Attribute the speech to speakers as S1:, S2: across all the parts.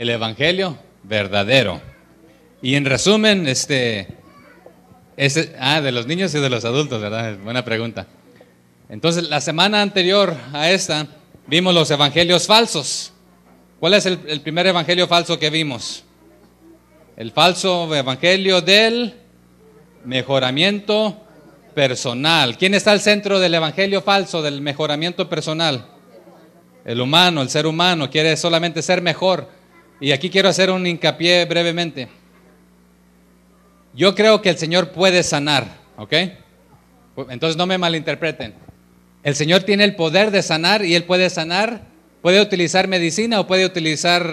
S1: el evangelio verdadero. Y en resumen, de los niños y de los adultos, ¿verdad? Buena pregunta. Entonces, la semana anterior a esta, vimos los evangelios falsos. ¿Cuál es el primer evangelio falso que vimos? El falso evangelio del mejoramiento personal. ¿Quién está al centro del evangelio falso, del mejoramiento personal? El humano, el ser humano, quiere solamente ser mejor. Y aquí quiero hacer un hincapié brevemente. Yo creo que el Señor puede sanar, ¿ok? Entonces no me malinterpreten. El Señor tiene el poder de sanar y Él puede sanar, puede utilizar medicina o puede utilizar,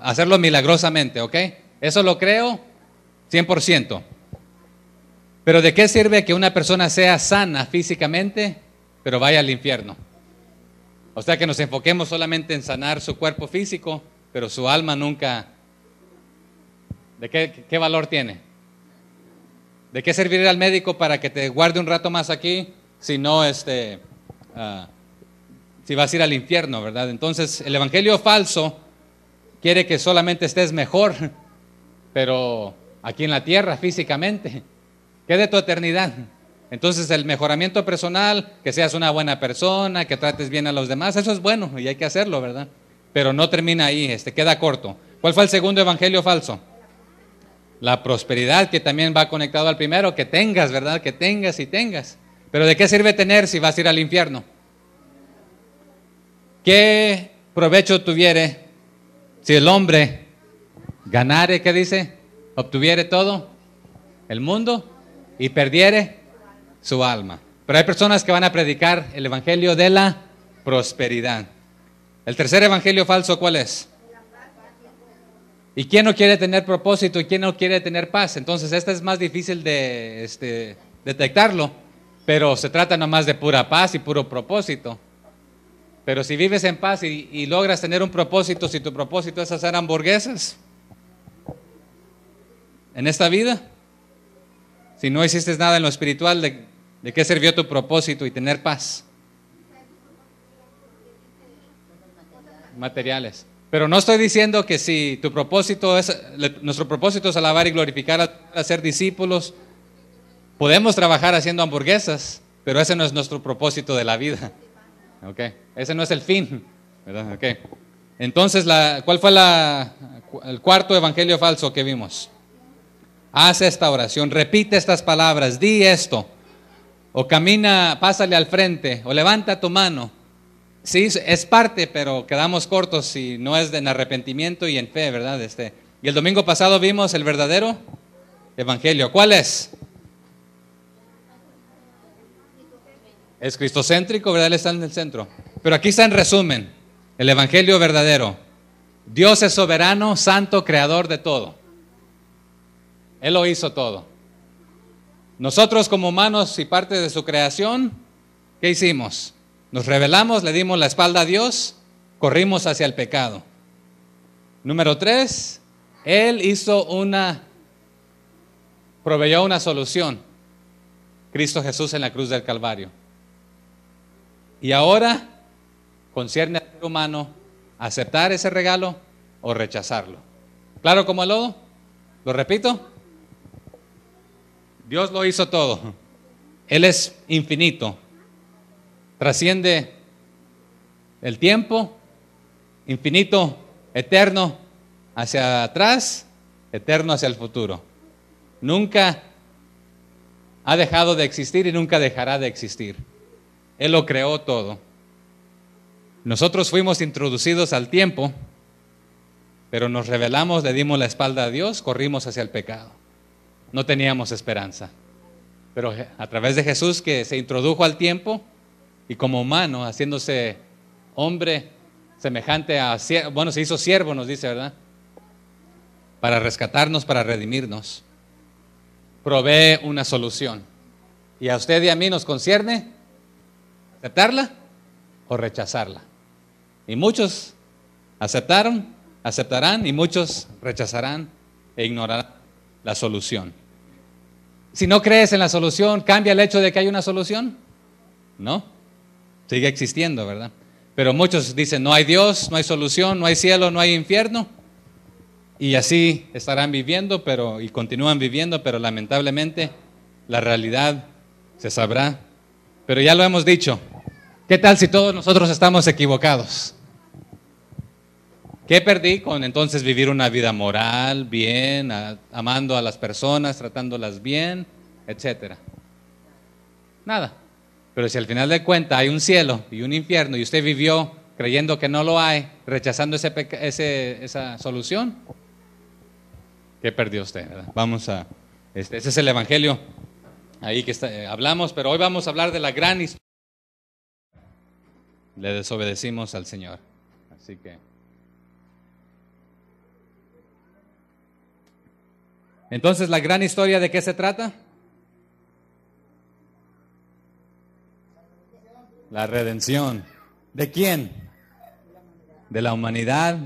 S1: hacerlo milagrosamente, ¿ok? Eso lo creo 100%. Pero ¿de qué sirve que una persona sea sana físicamente, pero vaya al infierno? O sea, que nos enfoquemos solamente en sanar su cuerpo físico, pero su alma nunca. ¿De qué valor tiene? ¿De qué servir al médico para que te guarde un rato más aquí si no, si vas a ir al infierno, ¿verdad? Entonces, el evangelio falso quiere que solamente estés mejor, pero aquí en la tierra físicamente. ¿Qué de tu eternidad? Entonces, el mejoramiento personal, que seas una buena persona, que trates bien a los demás, eso es bueno y hay que hacerlo, ¿verdad? Pero no termina ahí, queda corto. ¿Cuál fue el segundo evangelio falso? La prosperidad, que también va conectado al primero, que tengas, ¿verdad? Que tengas y tengas. Pero ¿de qué sirve tener si vas a ir al infierno? ¿Qué provecho tuviere si el hombre ganare, ¿qué dice? Obtuviere todo el mundo y perdiere su alma. Pero hay personas que van a predicar el evangelio de la prosperidad. El tercer evangelio falso, ¿cuál es? ¿Y quién no quiere tener propósito y quién no quiere tener paz? Entonces, es más difícil de detectarlo, pero se trata nomás de pura paz y puro propósito. Pero si vives en paz y logras tener un propósito, si tu propósito es hacer hamburguesas en esta vida, si no hiciste nada en lo espiritual, ¿de qué sirvió tu propósito y tener paz? Materiales. Pero no estoy diciendo que si tu propósito nuestro propósito es alabar y glorificar, a ser discípulos, podemos trabajar haciendo hamburguesas, pero ese no es nuestro propósito de la vida. Okay. Ese no es el fin, ¿verdad? Okay. Entonces, ¿cuál fue el cuarto evangelio falso que vimos? Haz esta oración, repite estas palabras, di esto, o camina, pásale al frente, o levanta tu mano. Sí, es parte, pero quedamos cortos si no es en arrepentimiento y en fe, ¿verdad? Y el domingo pasado vimos el verdadero evangelio. ¿Cuál es? Es cristocéntrico, ¿verdad? Él está en el centro. Pero aquí está en resumen, el evangelio verdadero. Dios es soberano, santo, creador de todo. Él lo hizo todo. Nosotros como humanos y parte de su creación, ¿qué hicimos? Nos rebelamos, le dimos la espalda a Dios, corrimos hacia el pecado. Número 3, Él proveyó una solución. Cristo Jesús en la cruz del Calvario. Y ahora concierne al ser humano aceptar ese regalo o rechazarlo. ¿Claro como el lodo? ¿Lo repito? Dios lo hizo todo. Él es infinito. Trasciende el tiempo, infinito, eterno hacia atrás, eterno hacia el futuro. Nunca ha dejado de existir y nunca dejará de existir. Él lo creó todo. Nosotros fuimos introducidos al tiempo, pero nos rebelamos, le dimos la espalda a Dios, corrimos hacia el pecado. No teníamos esperanza. Pero a través de Jesús, que se introdujo al tiempo y como humano, haciéndose hombre semejante se hizo siervo, nos dice, ¿verdad? Para rescatarnos, para redimirnos. Provee una solución. Y a usted y a mí nos concierne aceptarla o rechazarla. Y muchos aceptarán y muchos rechazarán e ignorarán la solución. Si no crees en la solución, ¿cambia el hecho de que hay una solución? No, sigue existiendo, ¿verdad? Pero muchos dicen, no hay Dios, no hay solución, no hay cielo, no hay infierno. Y así estarán viviendo, y continúan viviendo, pero lamentablemente la realidad se sabrá. Pero ya lo hemos dicho, ¿qué tal si todos nosotros estamos equivocados? ¿Qué perdí con entonces vivir una vida moral, bien, amando a las personas, tratándolas bien, etcétera? Nada. Pero si al final de cuentas hay un cielo y un infierno y usted vivió creyendo que no lo hay, rechazando esa solución, ¿qué perdió usted? ¿Verdad? Vamos a, ese es el evangelio ahí que hablamos, pero hoy vamos a hablar de la gran historia. Le desobedecimos al Señor. Así que entonces, ¿la gran historia de qué se trata? La redención. ¿De quién? De la humanidad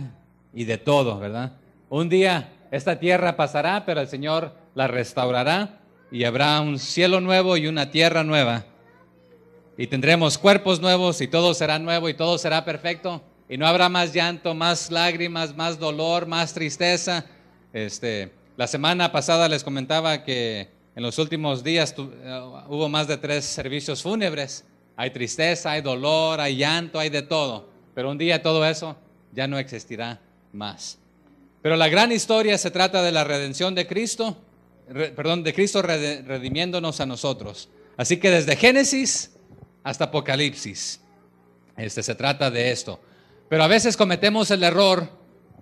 S1: y de todo, ¿verdad? Un día esta tierra pasará, pero el Señor la restaurará y habrá un cielo nuevo y una tierra nueva. Y tendremos cuerpos nuevos y todo será nuevo y todo será perfecto. Y no habrá más llanto, más lágrimas, más dolor, más tristeza. La semana pasada les comentaba que en los últimos días hubo más de 3 servicios fúnebres. Hay tristeza, hay dolor, hay llanto, hay de todo. Pero un día todo eso ya no existirá más. Pero la gran historia se trata de la redención de Cristo, de Cristo redimiéndonos a nosotros. Así que desde Génesis hasta Apocalipsis, se trata de esto. Pero a veces cometemos el error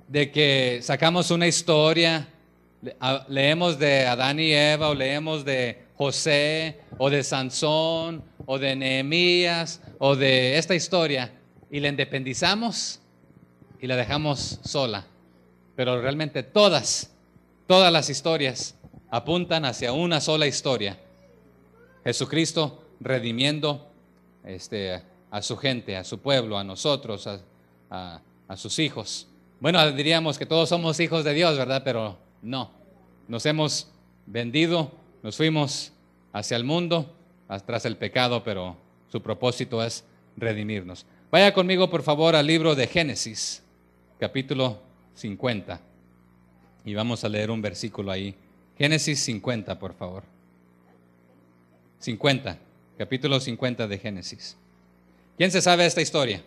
S1: de que sacamos una historia, leemos de Adán y Eva, o leemos de José, o de Sansón, o de Nehemías, o de esta historia, y la independizamos y la dejamos sola. Pero realmente todas las historias apuntan hacia una sola historia: Jesucristo redimiendo a su gente, a su pueblo, a nosotros, a sus hijos. Bueno, diríamos que todos somos hijos de Dios, ¿verdad? Pero no, nos hemos vendido, nos fuimos hacia el mundo, tras el pecado, pero su propósito es redimirnos. Vaya conmigo, por favor, al libro de Génesis, capítulo 50, y vamos a leer un versículo ahí. Génesis 50, por favor. 50, capítulo 50 de Génesis. ¿Quién se sabe esta historia?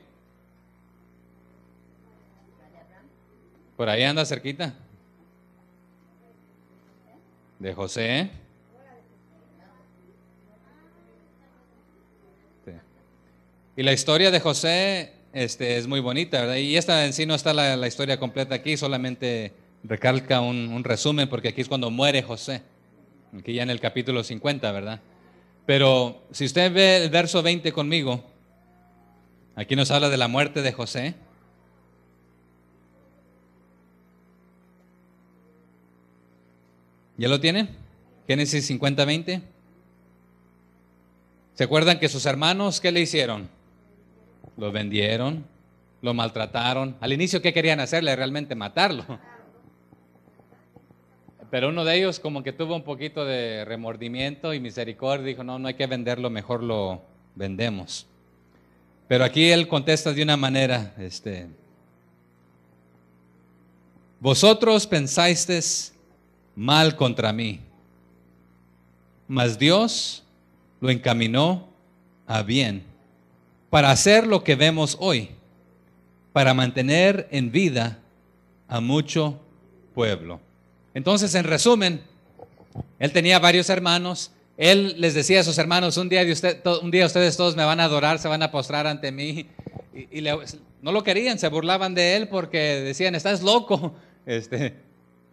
S1: ¿Por ahí anda cerquita? De José. Sí. Y la historia de José es muy bonita, ¿verdad? Y esta en sí no está la historia completa aquí, solamente recalca un resumen, porque aquí es cuando muere José, aquí ya en el capítulo 50, ¿verdad? Pero si usted ve el verso 20 conmigo, aquí nos habla de la muerte de José. ¿Ya lo tienen? Génesis 50, 20. ¿Se acuerdan que sus hermanos qué le hicieron? Lo vendieron, lo maltrataron. Al inicio, ¿qué querían hacerle? Realmente matarlo. Pero uno de ellos como que tuvo un poquito de remordimiento y misericordia. Dijo, no hay que venderlo, mejor lo vendemos. Pero aquí él contesta de una manera, vosotros pensasteis mal contra mí, mas Dios lo encaminó a bien, para hacer lo que vemos hoy, para mantener en vida a mucho pueblo. Entonces, en resumen, él tenía varios hermanos. Él les decía a sus hermanos, un día ustedes todos me van a adorar, se van a postrar ante mí. Y no lo querían, se burlaban de él porque decían, estás loco,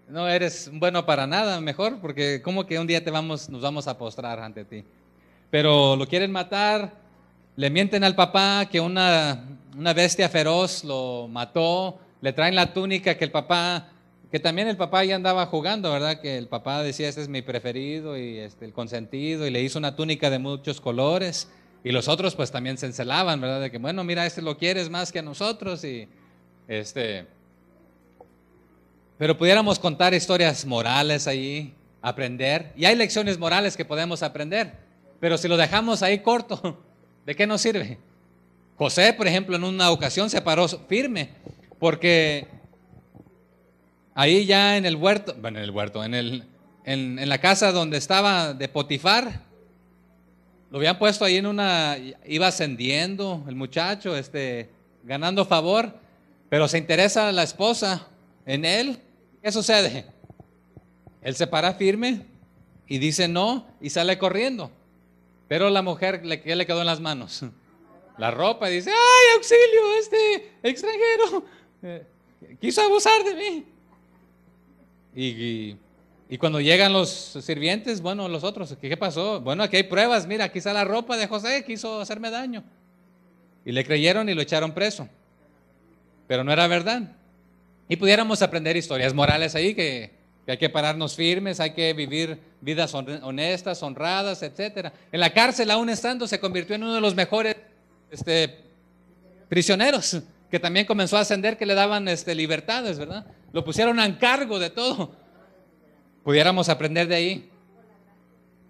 S1: no eres bueno para nada, mejor, porque como que un día nos vamos a postrar ante ti. Pero lo quieren matar, le mienten al papá que una bestia feroz lo mató, le traen la túnica que también el papá ya andaba jugando, ¿verdad? Que el papá decía, este es mi preferido y el consentido, y le hizo una túnica de muchos colores, y los otros pues también se encelaban, ¿verdad? De que bueno, mira, lo quieres más que a nosotros, y pero pudiéramos contar historias morales ahí, aprender, y hay lecciones morales que podemos aprender, pero si lo dejamos ahí corto, ¿de qué nos sirve? José, por ejemplo, en una ocasión se paró firme, porque ahí ya en el huerto, bueno, en el huerto, en la casa donde estaba de Potifar, lo habían puesto ahí iba ascendiendo el muchacho, ganando favor, pero se interesa la esposa en él. ¿Qué sucede? Él se para firme y dice no y sale corriendo. Pero la mujer, ¿qué le quedó en las manos? La ropa, y dice, ¡ay, auxilio! Este extranjero quiso abusar de mí. Y cuando llegan los sirvientes, bueno, los otros, ¿qué pasó? Bueno, aquí hay pruebas, mira, aquí está la ropa de José, quiso hacerme daño. Y le creyeron y lo echaron preso. Pero no era verdad. Y pudiéramos aprender historias morales ahí, que hay que pararnos firmes, hay que vivir vidas honestas, honradas, etcétera. En la cárcel, aún estando, se convirtió en uno de los mejores prisioneros, que también comenzó a ascender, que le daban libertades, ¿verdad? Lo pusieron a encargo de todo. Pudiéramos aprender de ahí,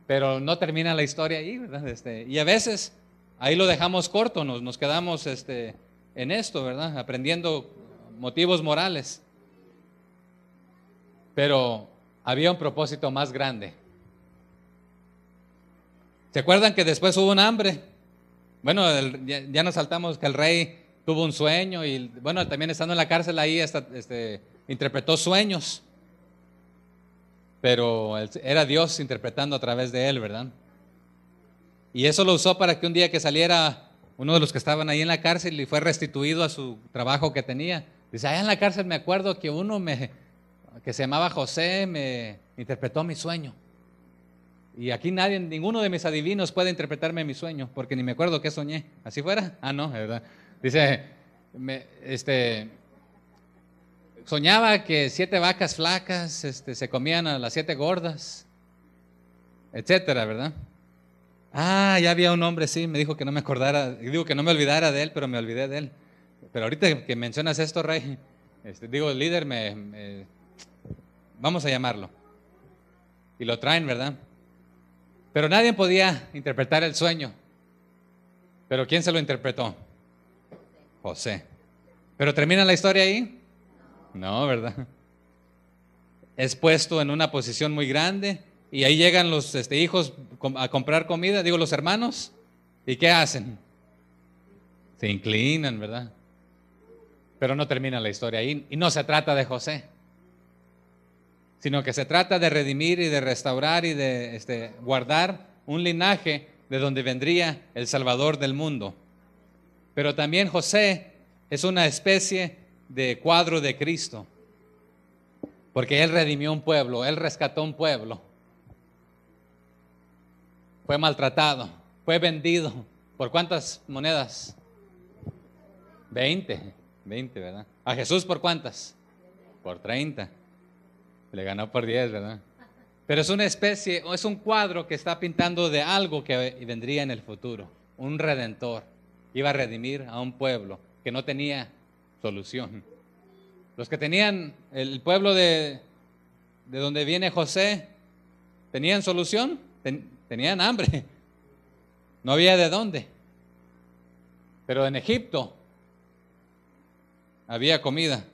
S1: pero no termina la historia ahí, ¿verdad? Y a veces ahí lo dejamos corto, nos quedamos en esto, ¿verdad? Aprendiendo motivos morales. Pero había un propósito más grande. ¿Se acuerdan que después hubo un hambre? Bueno, ya nos saltamos que el rey tuvo un sueño y bueno, también estando en la cárcel ahí interpretó sueños. Pero era Dios interpretando a través de él, ¿verdad? Y eso lo usó para que un día que saliera uno de los que estaban ahí en la cárcel y fue restituido a su trabajo que tenía. Dice, allá en la cárcel me acuerdo que que se llamaba José, me interpretó mi sueño. Y aquí ninguno de mis adivinos puede interpretarme mi sueño, porque ni me acuerdo qué soñé. ¿Así fuera? Ah, no, ¿verdad? Dice, soñaba que 7 vacas flacas se comían a las 7 gordas, etcétera, ¿verdad? Ah, ya había un hombre, sí, me dijo que no me acordara, digo que no me olvidara de él, pero me olvidé de él. Pero ahorita que mencionas esto, Rey, el líder vamos a llamarlo. Y lo traen, ¿verdad? Pero nadie podía interpretar el sueño. ¿Pero quién se lo interpretó? José. ¿Pero termina la historia ahí? No, ¿verdad? Es puesto en una posición muy grande y ahí llegan los hijos a comprar comida, digo, los hermanos. ¿Y qué hacen? Se inclinan, ¿verdad? Pero no termina la historia ahí. Y no se trata de José, sino que se trata de redimir y de restaurar y de guardar un linaje de donde vendría el Salvador del mundo. Pero también José es una especie de cuadro de Cristo, porque él redimió un pueblo, él rescató un pueblo. Fue maltratado, fue vendido. ¿Por cuántas monedas? 20, ¿verdad? ¿A Jesús por cuántas? Por 30. Le ganó por 10, ¿verdad? Pero es una especie, o es un cuadro que está pintando de algo que vendría en el futuro. Un redentor. Iba a redimir a un pueblo que no tenía solución. Los que tenían, el pueblo de donde viene José, ¿tenían solución? Tenían hambre. No había de dónde. Pero en Egipto había comida.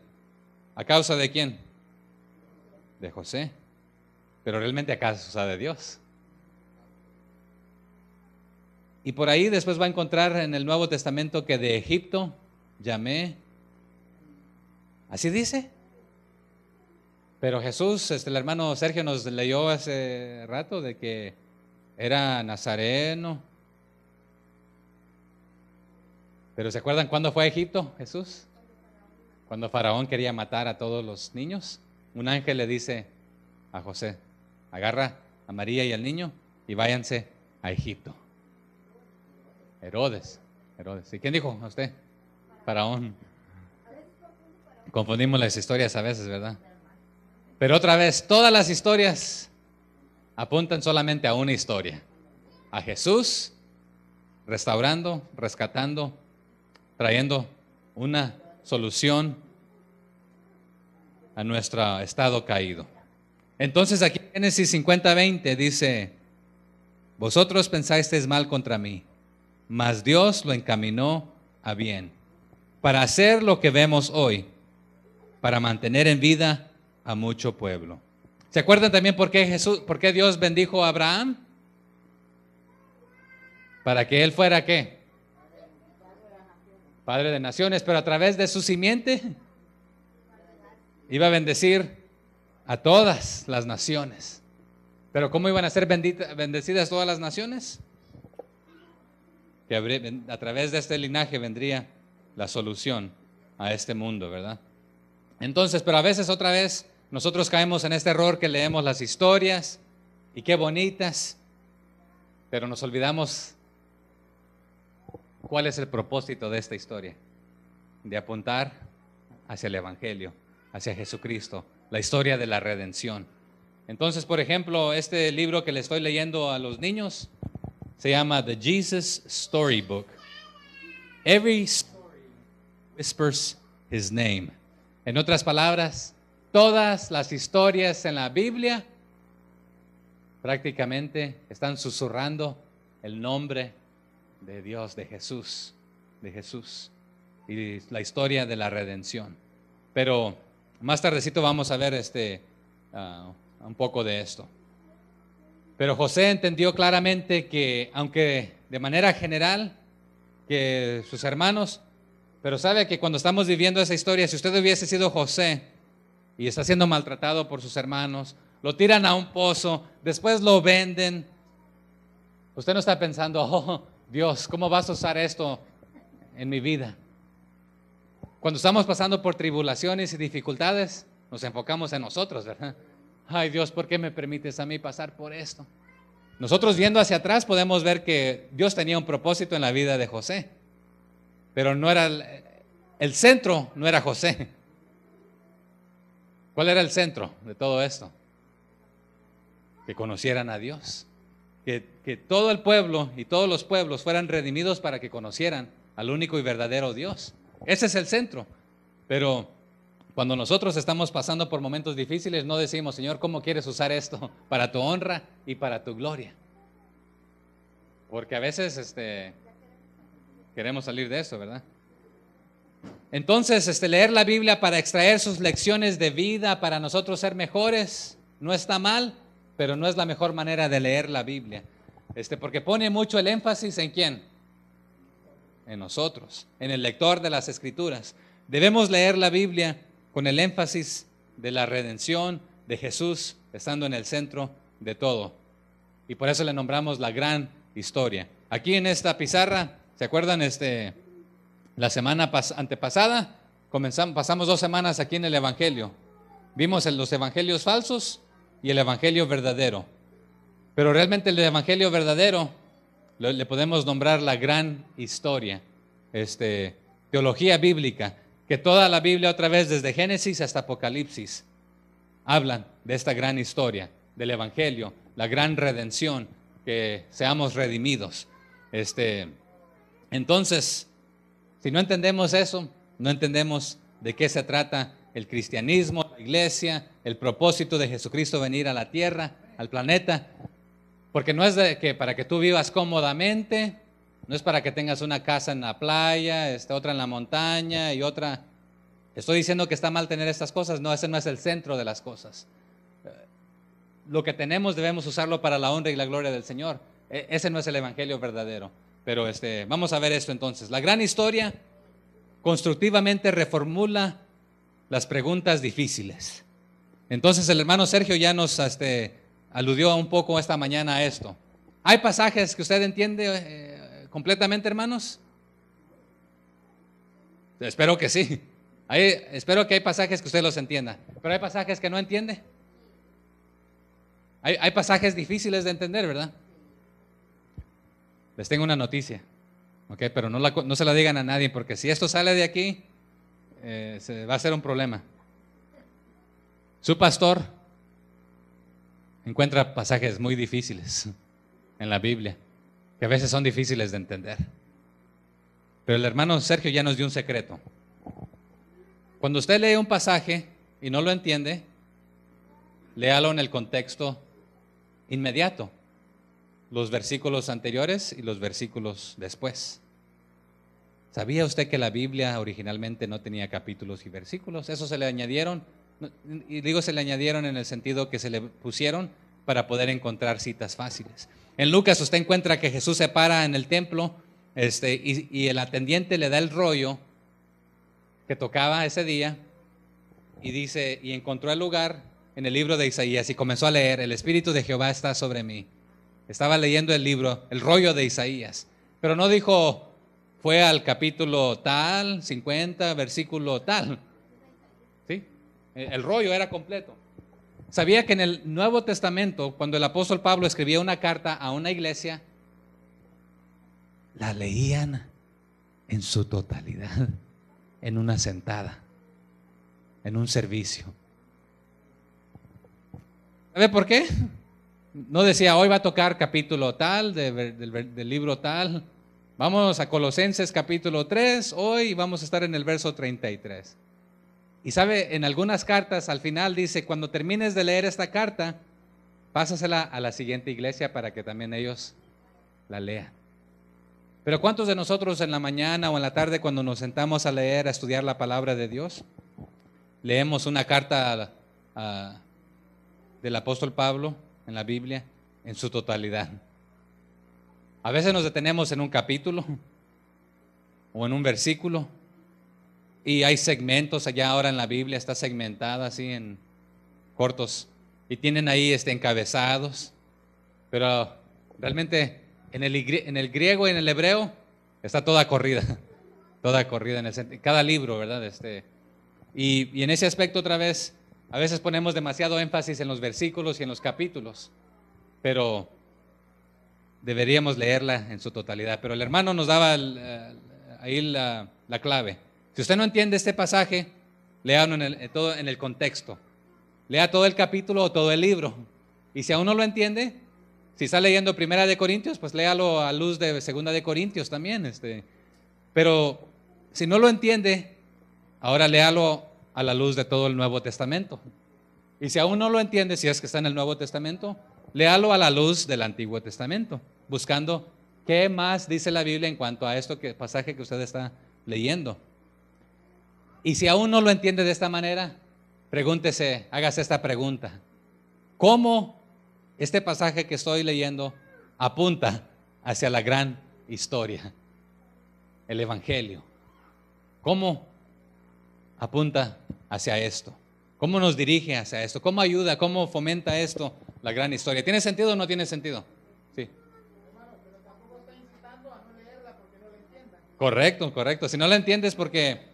S1: ¿A causa de quién? De José. Pero realmente a causa de Dios. Y por ahí después va a encontrar en el Nuevo Testamento que de Egipto llamé. ¿Así dice? Pero Jesús, el hermano Sergio nos leyó hace rato de que era nazareno. Pero ¿se acuerdan cuándo fue a Egipto Jesús? Cuando Faraón quería matar a todos los niños. Un ángel le dice a José, agarra a María y al niño y váyanse a Egipto. Herodes. ¿Y quién dijo a usted? Faraón. Confundimos las historias a veces, ¿verdad? Pero otra vez, todas las historias apuntan solamente a una historia. A Jesús restaurando, rescatando, trayendo una solución a nuestro estado caído. Entonces aquí en Génesis 50:20 dice, vosotros pensasteis mal contra mí, mas Dios lo encaminó a bien, para hacer lo que vemos hoy, para mantener en vida a mucho pueblo. ¿Se acuerdan también por qué Dios bendijo a Abraham? Para que él fuera ¿qué? Padre de naciones, pero a través de su simiente iba a bendecir a todas las naciones. ¿Pero cómo iban a ser bendecidas todas las naciones? Que a través de este linaje vendría la solución a este mundo, ¿verdad? Entonces, pero a veces otra vez nosotros caemos en este error que leemos las historias y qué bonitas, pero nos olvidamos cuál es el propósito de esta historia, de apuntar hacia el Evangelio, hacia Jesucristo, la historia de la redención. Entonces, por ejemplo, este libro que le estoy leyendo a los niños se llama The Jesus Storybook. Every story whispers his name. En otras palabras, todas las historias en la Biblia prácticamente están susurrando el nombre de Dios, de Jesús y la historia de la redención. Pero más tardecito vamos a ver un poco de esto. Pero José entendió claramente que, aunque de manera general, que sus hermanos, pero sabe que cuando estamos viviendo esa historia, si usted hubiese sido José y está siendo maltratado por sus hermanos, lo tiran a un pozo, después lo venden, usted no está pensando, oh Dios, ¿cómo vas a usar esto en mi vida? Cuando estamos pasando por tribulaciones y dificultades, nos enfocamos en nosotros, ¿verdad? Ay Dios, ¿por qué me permites a mí pasar por esto? Nosotros viendo hacia atrás podemos ver que Dios tenía un propósito en la vida de José, pero no era el centro, no era José. ¿Cuál era el centro de todo esto? Que conocieran a Dios, que todo el pueblo y todos los pueblos fueran redimidos para que conocieran al único y verdadero Dios. Ese es el centro. Pero cuando nosotros estamos pasando por momentos difíciles, no decimos, Señor, ¿cómo quieres usar esto para tu honra y para tu gloria? Porque a veces queremos salir de eso, ¿verdad? Entonces, leer la Biblia para extraer sus lecciones de vida, para nosotros ser mejores, no está mal, pero no es la mejor manera de leer la Biblia. Porque pone mucho el énfasis ¿en quién? En nosotros, en el lector de las Escrituras. Debemos leer la Biblia con el énfasis de la redención de Jesús, estando en el centro de todo. Y por eso le nombramos la gran historia. Aquí en esta pizarra, ¿se acuerdan? La semana antepasada pasamos 2 semanas aquí en el Evangelio. Vimos los evangelios falsos y el evangelio verdadero. Pero realmente el evangelio verdadero le podemos nombrar la gran historia, teología bíblica, que toda la Biblia otra vez desde Génesis hasta Apocalipsis hablan de esta gran historia, del evangelio, la gran redención, que seamos redimidos. Entonces, si no entendemos eso, no entendemos de qué se trata el cristianismo, la iglesia, el propósito de Jesucristo venir a la tierra, al planeta, porque no es para que tú vivas cómodamente, no es para que tengas una casa en la playa, otra en la montaña y otra. Estoy diciendo que está mal tener estas cosas, no, ese no es el centro de las cosas. Lo que tenemos debemos usarlo para la honra y la gloria del Señor. Ese no es el evangelio verdadero. Pero vamos a ver esto entonces. La gran historia constructivamente reformula las preguntas difíciles. Entonces el hermano Sergio ya nos aludió un poco esta mañana a esto. ¿Hay pasajes que usted entiende completamente, hermanos? Espero que sí. Espero que hay pasajes que usted los entienda. Pero hay pasajes que no entiende. Hay pasajes difíciles de entender, ¿verdad? Les tengo una noticia, ¿ok? Pero no se la digan a nadie, porque si esto sale de aquí, se va a hacer un problema. Su pastor encuentra pasajes muy difíciles en la Biblia, que a veces son difíciles de entender. Pero el hermano Sergio ya nos dio un secreto. Cuando usted lee un pasaje y no lo entiende, léalo en el contexto inmediato, los versículos anteriores y los versículos después. ¿Sabía usted que la Biblia originalmente no tenía capítulos y versículos? Eso se le añadieron, y digo se le añadieron en el sentido que se le pusieron para poder encontrar citas fáciles. En Lucas usted encuentra que Jesús se para en el templo y el atendiente le da el rollo que tocaba ese día y dice, y encontró el lugar en el libro de Isaías y comenzó a leer, el Espíritu de Jehová está sobre mí. Estaba leyendo el libro, el rollo de Isaías, pero no dijo, fue al capítulo tal, 50, versículo tal. ¿Sí? El rollo era completo. Sabía que en el Nuevo Testamento, cuando el apóstol Pablo escribía una carta a una iglesia, la leían en su totalidad, en una sentada, en un servicio. ¿Sabe por qué? No decía, hoy va a tocar capítulo tal, del libro tal. Vamos a Colosenses capítulo 3, hoy vamos a estar en el verso 33. Y sabe, en algunas cartas al final dice, cuando termines de leer esta carta, pásasela a la siguiente iglesia para que también ellos la lean. Pero ¿cuántos de nosotros en la mañana o en la tarde cuando nos sentamos a leer, a estudiar la palabra de Dios, leemos una carta del apóstol Pablo en la Biblia en su totalidad? A veces nos detenemos en un capítulo o en un versículo y hay segmentos allá ahora en la Biblia, está segmentada así en cortos y tienen ahí encabezados, pero realmente en el griego y en el hebreo está toda corrida en el sentido, cada libro, ¿verdad? Y en ese aspecto otra vez, a veces ponemos demasiado énfasis en los versículos y en los capítulos, pero deberíamos leerla en su totalidad. Pero el hermano nos daba ahí la clave. Si usted no entiende este pasaje, léalo todo en el contexto. Lea todo el capítulo o todo el libro. Y si aún no lo entiende, si está leyendo Primera de Corintios, pues léalo a luz de Segunda de Corintios también. Pero si no lo entiende, ahora léalo a la luz de todo el Nuevo Testamento. Y si aún no lo entiende, si es que está en el Nuevo Testamento, léalo a la luz del Antiguo Testamento, buscando qué más dice la Biblia en cuanto a pasaje que usted está leyendo. Y si aún no lo entiende de esta manera, pregúntese, hágase esta pregunta: ¿cómo este pasaje que estoy leyendo apunta hacia la gran historia, el Evangelio? ¿Cómo apunta hacia esto? ¿Cómo nos dirige hacia esto? ¿Cómo ayuda? ¿Cómo fomenta esto la gran historia? ¿Tiene sentido o no tiene sentido? Sí.
S2: Pero tampoco está incitando a no leerla porque no la entiendan.
S1: Correcto. Si no la entiendes porque...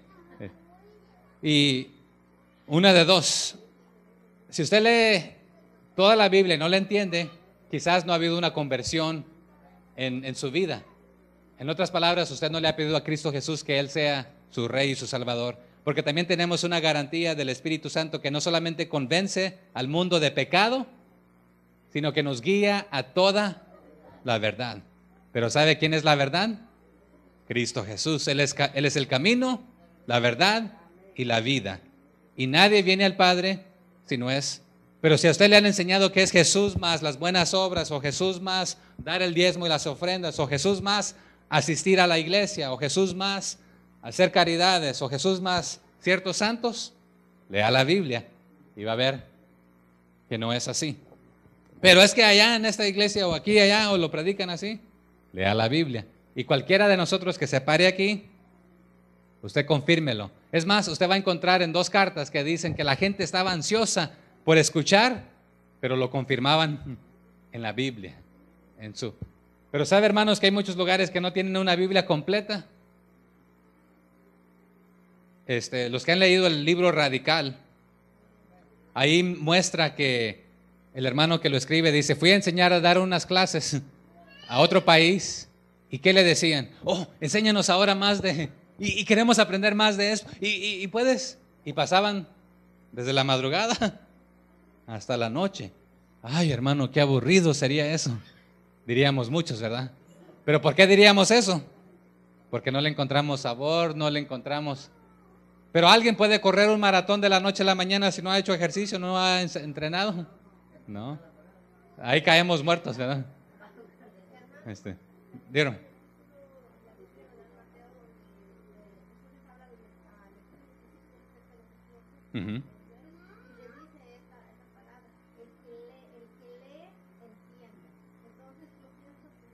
S1: Y una de dos. Si usted lee toda la Biblia y no la entiende, quizás no ha habido una conversión en su vida. En otras palabras, usted no le ha pedido a Cristo Jesús que Él sea su Rey y su Salvador. Porque también tenemos una garantía del Espíritu Santo que no solamente convence al mundo de pecado, sino que nos guía a toda la verdad. Pero ¿sabe quién es la verdad? Cristo Jesús. Él es el camino, la verdad y la vida. Y nadie viene al Padre si no es. Pero si a usted le han enseñado que es Jesús más las buenas obras, o Jesús más dar el diezmo y las ofrendas, o Jesús más asistir a la iglesia, o Jesús más hacer caridades, o Jesús más ciertos santos, lea la Biblia y va a ver que no es así. Pero es que allá en esta iglesia o aquí allá o lo predican así, lea la Biblia. Y cualquiera de nosotros que se pare aquí, usted confírmelo. Es más, usted va a encontrar en 2 cartas que dicen que la gente estaba ansiosa por escuchar, pero lo confirmaban en la Biblia. Pero sabe, hermanos, que hay muchos lugares que no tienen una Biblia completa. Los que han leído el libro Radical, ahí muestra que el hermano que lo escribe dice: fui a enseñar a dar unas clases a otro país. ¿Y qué le decían? Oh, enséñanos ahora más y queremos aprender más de esto. Y puedes. Y pasaban desde la madrugada hasta la noche. Ay, hermano, qué aburrido sería eso. Diríamos muchos, ¿verdad? Pero ¿por qué diríamos eso? Porque no le encontramos sabor, no le encontramos. Pero alguien puede correr un maratón de la noche a la mañana si no ha hecho ejercicio, no ha entrenado. No. Ahí caemos muertos, ¿verdad? ¿Dieron? Ujú.
S3: Y le dice esta palabra, el que lee, entiende. Entonces yo pienso que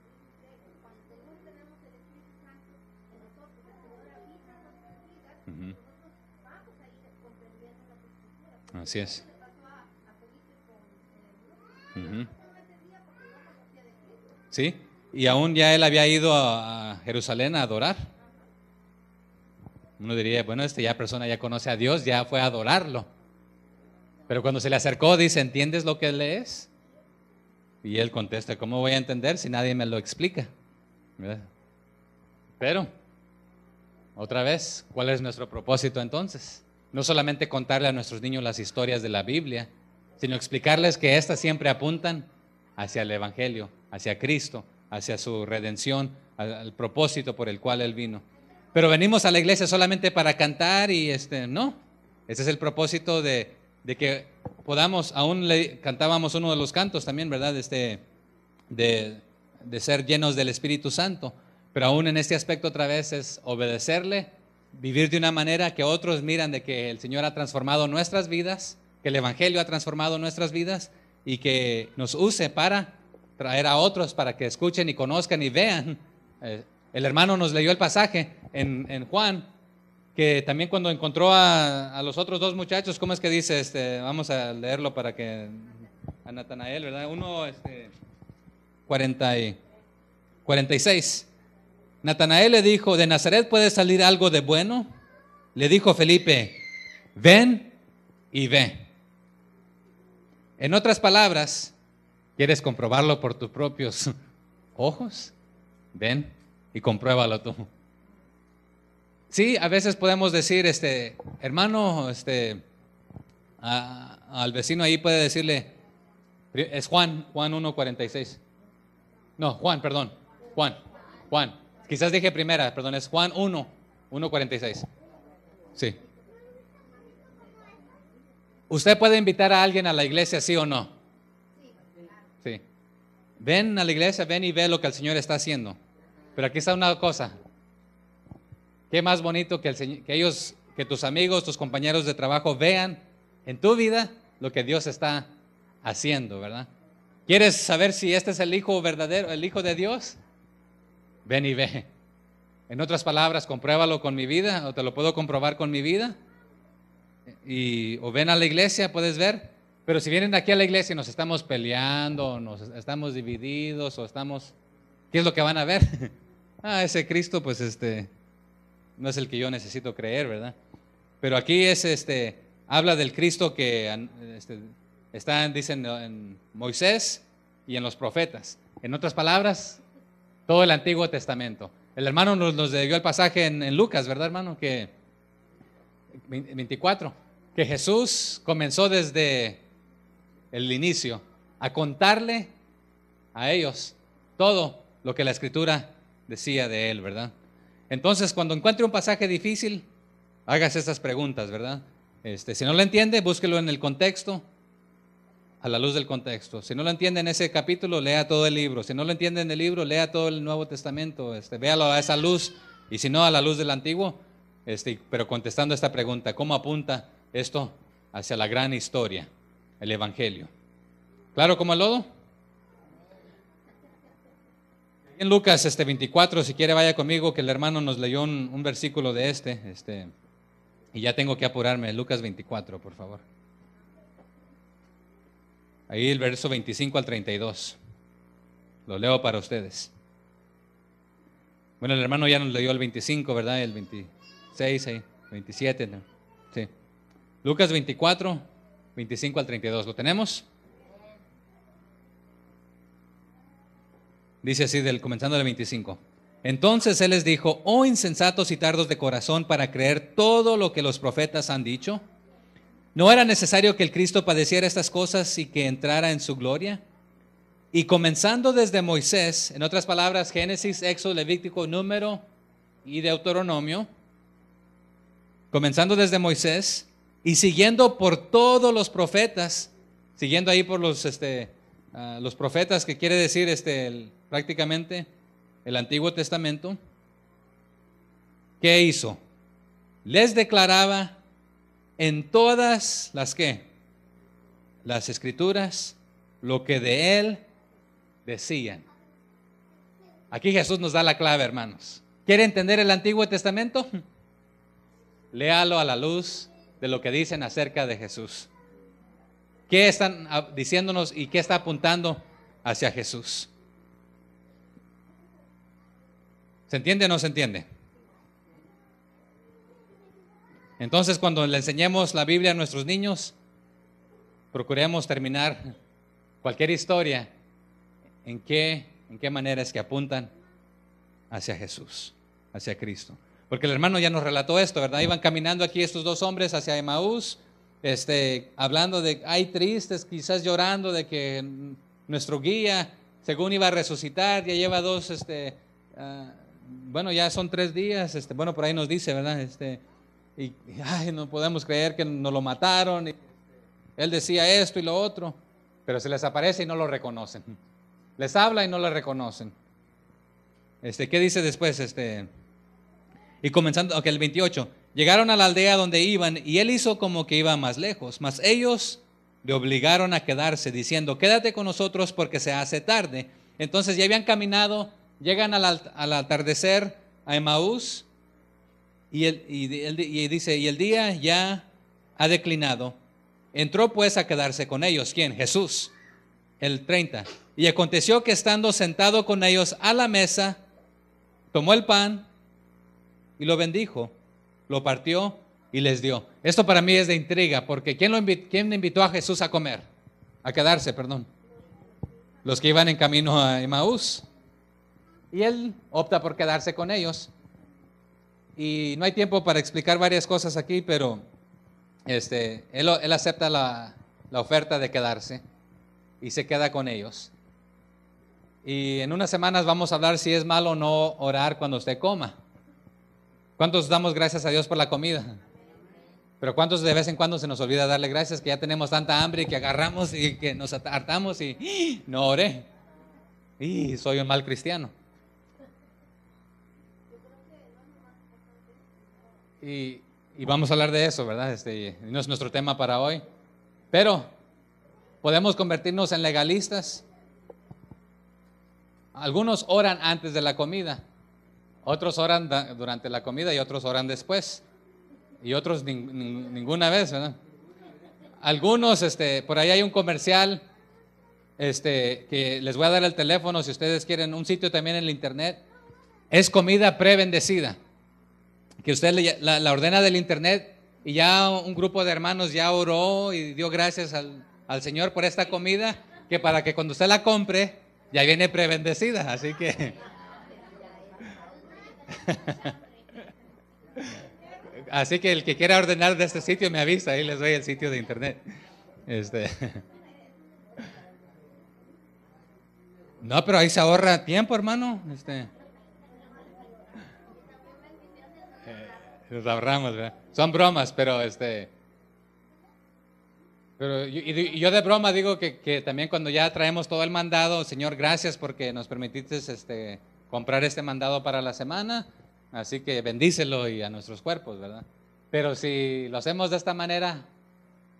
S3: cuando no tenemos el Espíritu Santo en nosotros, el Señor habita en nuestras vidas,
S1: Ujú.
S3: nosotros vamos a ir comprendiendo las Escrituras.
S1: Así es.
S3: Le pasó a Felipe con
S1: Ujú.
S3: no entendía porque no conocía de Cristo.
S1: Sí, y aún ya él había ido a Jerusalén a adorar. Uno diría, bueno, ya persona ya conoce a Dios, ya fue a adorarlo. Pero cuando se le acercó, dice, ¿entiendes lo que lees? Y él contesta, ¿cómo voy a entender si nadie me lo explica? ¿Verdad? Pero, otra vez, ¿cuál es nuestro propósito entonces? No solamente contarle a nuestros niños las historias de la Biblia, sino explicarles que éstas siempre apuntan hacia el Evangelio, hacia Cristo, hacia su redención, al propósito por el cual Él vino. Pero venimos a la iglesia solamente para cantar y no. Ese es el propósito de que podamos, aún cantábamos uno de los cantos también, ¿verdad? De ser llenos del Espíritu Santo. Pero aún en este aspecto otra vez es obedecerle, vivir de una manera que otros miran de que el Señor ha transformado nuestras vidas, que el Evangelio ha transformado nuestras vidas y que nos use para traer a otros para que escuchen y conozcan y vean. El hermano nos leyó el pasaje en Juan, que también cuando encontró a los otros dos muchachos, ¿cómo es que dice? Vamos a leerlo para que a Natanael, ¿verdad? 46. Natanael le dijo, ¿de Nazaret puede salir algo de bueno? Le dijo Felipe, ven y ve. En otras palabras, ¿quieres comprobarlo por tus propios ojos? Ven y compruébalo tú. Sí, a veces podemos decir, hermano, al vecino ahí puede decirle, es Juan 1:46. No, Juan. Quizás dije primera, perdón, es Juan 1:46. Sí. ¿Usted puede invitar a alguien a la iglesia, sí o no? Sí. Ven a la iglesia, ven y ve lo que el Señor está haciendo. Pero aquí está una cosa. Qué más bonito que que tus amigos, tus compañeros de trabajo vean en tu vida lo que Dios está haciendo, ¿verdad? ¿Quieres saber si este es el Hijo verdadero, el Hijo de Dios? Ven y ve. En otras palabras, compruébalo con mi vida, o te lo puedo comprobar con mi vida. O ven a la iglesia, puedes ver. Pero si vienen aquí a la iglesia y nos estamos peleando, nos estamos divididos, ¿qué es lo que van a ver? Ese Cristo, pues no es el que yo necesito creer, ¿verdad? Pero aquí habla del Cristo que dicen en Moisés y en los profetas. En otras palabras, todo el Antiguo Testamento. El hermano nos dio el pasaje en Lucas, ¿verdad, hermano? Que 24, que Jesús comenzó desde el inicio a contarle a ellos todo lo que la Escritura decía de él, ¿verdad? Entonces, cuando encuentre un pasaje difícil, hágase estas preguntas, ¿verdad? Si no lo entiende, búsquelo en el contexto, a la luz del contexto. Si no lo entiende en ese capítulo, lea todo el libro. Si no lo entiende en el libro, lea todo el Nuevo Testamento. Véalo a esa luz, y si no, a la luz del Antiguo. Pero contestando esta pregunta, ¿cómo apunta esto hacia la gran historia, el Evangelio? ¿Claro como el lodo? En Lucas 24, si quiere vaya conmigo, que el hermano nos leyó un versículo de y ya tengo que apurarme. Lucas 24, por favor. Ahí el verso 25 al 32. Lo leo para ustedes. Bueno, el hermano ya nos leyó el 25, ¿verdad? El 26, ahí, 27. ¿no? Sí. Lucas 24, 25 al 32. ¿Lo tenemos? Dice así, comenzando del 25. Entonces él les dijo, oh insensatos y tardos de corazón para creer todo lo que los profetas han dicho. ¿No era necesario que el Cristo padeciera estas cosas y que entrara en su gloria? Y comenzando desde Moisés, en otras palabras, Génesis, Éxodo, Levítico, Número y Deuteronomio, comenzando desde Moisés y siguiendo por todos los profetas, siguiendo ahí por los profetas, que quiere decir prácticamente el Antiguo Testamento, ¿qué hizo? Les declaraba en todas las ¿qué? Las escrituras, lo que de él decían. Aquí Jesús nos da la clave, hermanos. ¿Quiere entender el Antiguo Testamento? Léalo a la luz de lo que dicen acerca de Jesús. ¿Qué están diciéndonos y qué está apuntando hacia Jesús? ¿Se entiende o no se entiende? Entonces, cuando le enseñemos la Biblia a nuestros niños, procuremos terminar cualquier historia en qué manera es que apuntan hacia Jesús, hacia Cristo. Porque el hermano ya nos relató esto, ¿verdad? Iban caminando aquí estos dos hombres hacia Emaús, hablando de, ay, tristes, quizás llorando de que nuestro guía, según iba a resucitar, ya lleva bueno, ya son 3 días, bueno, por ahí nos dice, ¿verdad? Y ay, no podemos creer que nos lo mataron. Y, él decía esto y lo otro, pero se les aparece y no lo reconocen. Les habla y no lo reconocen. ¿Qué dice después? Y comenzando, el 28. Llegaron a la aldea donde iban y él hizo como que iba más lejos, mas ellos le obligaron a quedarse diciendo, quédate con nosotros porque se hace tarde. Entonces ya habían caminado, llegan al atardecer a Emaús y dice, y el día ya ha declinado. Entró pues a quedarse con ellos. ¿Quién? Jesús. El 30. Y aconteció que estando sentado con ellos a la mesa, tomó el pan y lo bendijo, lo partió y les dio. Esto para mí es de intriga, porque ¿quién invitó a Jesús a comer? A quedarse, perdón. Los que iban en camino a Emaús. Y él opta por quedarse con ellos. Y no hay tiempo para explicar varias cosas aquí, pero él acepta la oferta de quedarse y se queda con ellos. Y en unas semanas vamos a hablar si es malo o no orar cuando usted coma. ¿Cuántos damos gracias a Dios por la comida? Pero ¿cuántos de vez en cuando se nos olvida darle gracias que ya tenemos tanta hambre y que agarramos y que nos hartamos y no oré? Y soy un mal cristiano. Y vamos a hablar de eso, ¿verdad? No es nuestro tema para hoy. Pero podemos convertirnos en legalistas. Algunos oran antes de la comida, otros oran durante la comida y otros oran después. Y otros ninguna vez, ¿verdad? Algunos, por ahí hay un comercial, que les voy a dar el teléfono si ustedes quieren, un sitio también en el internet. Es comida prebendecida, que usted la ordena del internet y ya un grupo de hermanos ya oró y dio gracias al Señor por esta comida, que para que cuando usted la compre, ya viene prebendecida, así que... Así que el que quiera ordenar de este sitio me avisa, ahí les doy el sitio de internet. No, pero ahí se ahorra tiempo, hermano. Nos ahorramos, ¿verdad? Son bromas, pero yo de broma digo que también cuando ya traemos todo el mandado, Señor, gracias porque nos permitiste comprar este mandado para la semana. Así que bendícelo y a nuestros cuerpos, ¿verdad? Pero si lo hacemos de esta manera,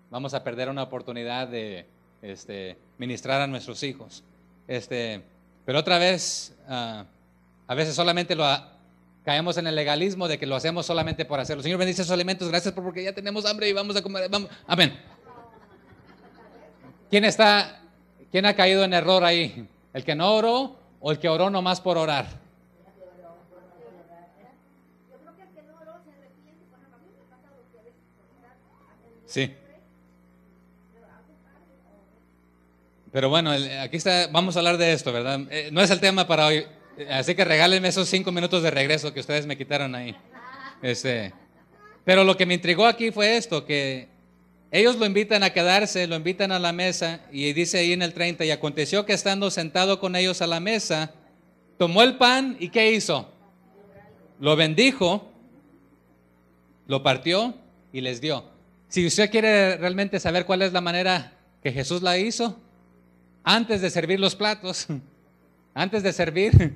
S1: vamos a perder una oportunidad de ministrar a nuestros hijos. Pero otra vez, a veces solamente caemos en el legalismo de que lo hacemos solamente por hacerlo. Señor, bendice esos alimentos, gracias porque ya tenemos hambre y vamos a comer. Vamos. Amén. ¿Quién ha caído en error ahí? ¿El que no oró o el que oró nomás por orar? Sí. Pero bueno, aquí está, vamos a hablar de esto, ¿verdad? No es el tema para hoy, así que regálenme esos 5 minutos de regreso que ustedes me quitaron ahí. Pero lo que me intrigó aquí fue esto, que ellos lo invitan a quedarse, lo invitan a la mesa, y dice ahí en el 30, y aconteció que estando sentado con ellos a la mesa, tomó el pan y ¿qué hizo? Lo bendijo, lo partió y les dio. Si usted quiere realmente saber cuál es la manera que Jesús la hizo, antes de servir los platos, antes de servir,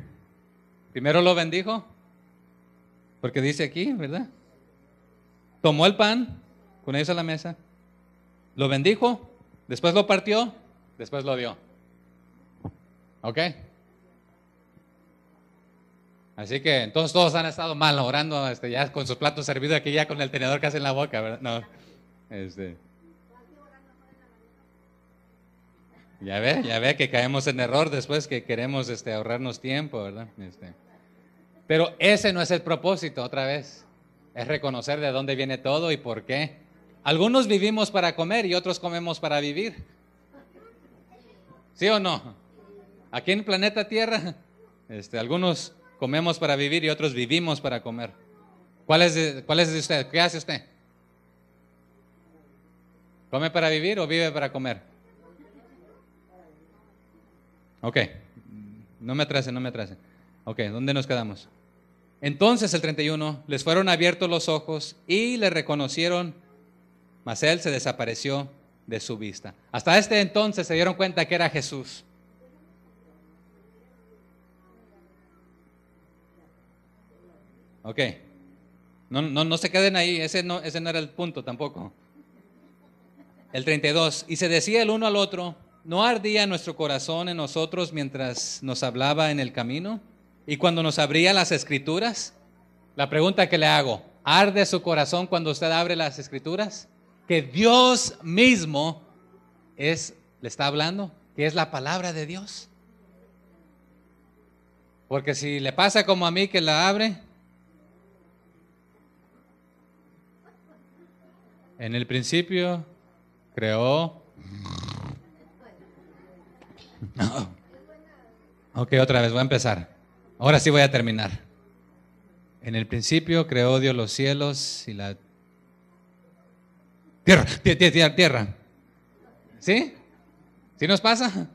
S1: primero lo bendijo, porque dice aquí, ¿verdad? Tomó el pan con ellos a la mesa, lo bendijo, después lo partió, después lo dio. ¿Ok? Así que entonces todos han estado mal orando ya con sus platos servidos aquí ya con el tenedor casi en la boca, ¿verdad? No, ya ve que caemos en error después que queremos ahorrarnos tiempo, ¿verdad? Pero ese no es el propósito, otra vez. Es reconocer de dónde viene todo y por qué. Algunos vivimos para comer y otros comemos para vivir. ¿Sí o no? Aquí en el planeta Tierra, algunos comemos para vivir y otros vivimos para comer. ¿Cuál es de usted? ¿Qué hace usted? ¿Come para vivir o vive para comer? Ok, no me atrase. Ok, ¿dónde nos quedamos? Entonces el 31, les fueron abiertos los ojos y le reconocieron, mas él se desapareció de su vista. Hasta este entonces se dieron cuenta que era Jesús. Ok, no se queden ahí, ese no era el punto tampoco. El 32, y se decía el uno al otro, ¿no ardía nuestro corazón en nosotros mientras nos hablaba en el camino? Y cuando nos abría las escrituras. La pregunta que le hago, ¿arde su corazón cuando usted abre las escrituras? Que Dios mismo le está hablando, que es la palabra de Dios. Porque si le pasa como a mí que la abre, en el principio creó. Ok, otra vez voy a empezar. Ahora sí voy a terminar. En el principio creó Dios los cielos y la tierra. ¿Sí? ¿Sí nos pasa?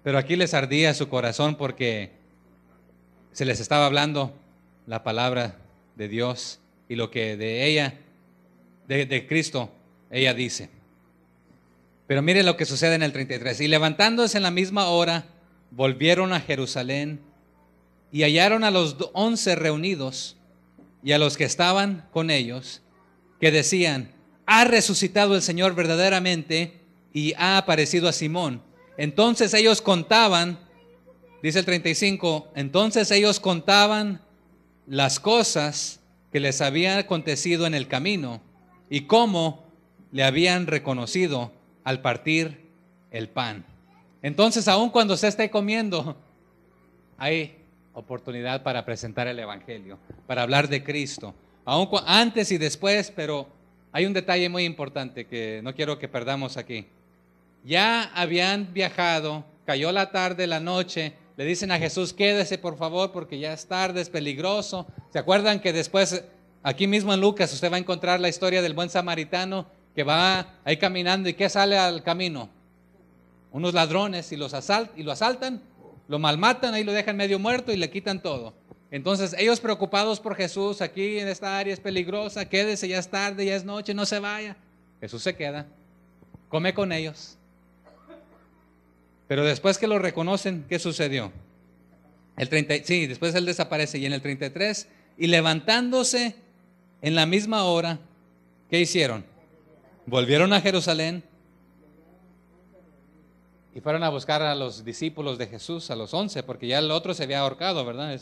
S1: Pero aquí les ardía su corazón porque se les estaba hablando la palabra de Dios y lo que de ella, de Cristo, ella dice. Pero mire lo que sucede en el 33. Y levantándose en la misma hora, volvieron a Jerusalén y hallaron a los 11 reunidos y a los que estaban con ellos, que decían, ha resucitado el Señor verdaderamente y ha aparecido a Simón. Entonces ellos contaban, dice el 35, entonces ellos contaban las cosas que les habían acontecido en el camino y cómo le habían reconocido al partir el pan. Entonces, aun cuando usted esté comiendo, hay oportunidad para presentar el evangelio, para hablar de Cristo, aun antes y después. Pero hay un detalle muy importante que no quiero que perdamos aquí. Ya habían viajado, cayó la tarde, la noche, le dicen a Jesús, quédese por favor porque ya es tarde, es peligroso. ¿Se acuerdan que después, aquí mismo en Lucas, usted va a encontrar la historia del buen samaritano que va ahí caminando y que sale al camino? Unos ladrones y lo asaltan, lo malmatan, ahí lo dejan medio muerto y le quitan todo. Entonces ellos preocupados por Jesús, aquí en esta área es peligrosa, quédese, ya es tarde, ya es noche, no se vaya. Jesús se queda, come con ellos. Pero después que lo reconocen, ¿qué sucedió? Después él desaparece. Y en el 33, y levantándose en la misma hora, ¿qué hicieron? Volvieron a Jerusalén y fueron a buscar a los discípulos de Jesús, a los 11, porque ya el otro se había ahorcado, ¿verdad?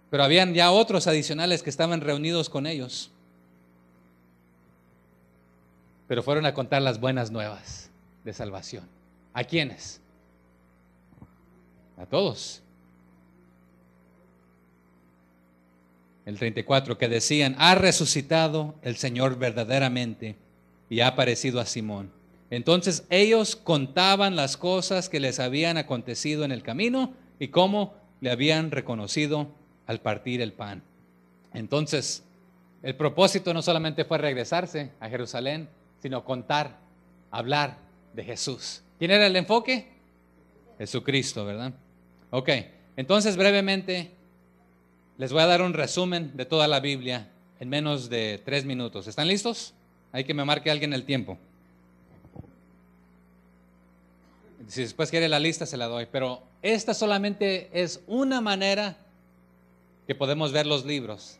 S1: Pero habían ya otros adicionales que estaban reunidos con ellos. Pero fueron a contar las buenas nuevas de salvación. ¿A quiénes? A todos. El 34, que decían, ha resucitado el Señor verdaderamente y ha aparecido a Simón. Entonces ellos contaban las cosas que les habían acontecido en el camino y cómo le habían reconocido al partir el pan. Entonces, el propósito no solamente fue regresarse a Jerusalén, sino contar, hablar de Jesús. ¿Quién era el enfoque? Jesucristo, ¿verdad? Ok, entonces brevemente les voy a dar un resumen de toda la Biblia en menos de 3 minutos. ¿Están listos? Hay que me marque alguien el tiempo. Si después quiere la lista se la doy, pero esta solamente es una manera que podemos ver los libros.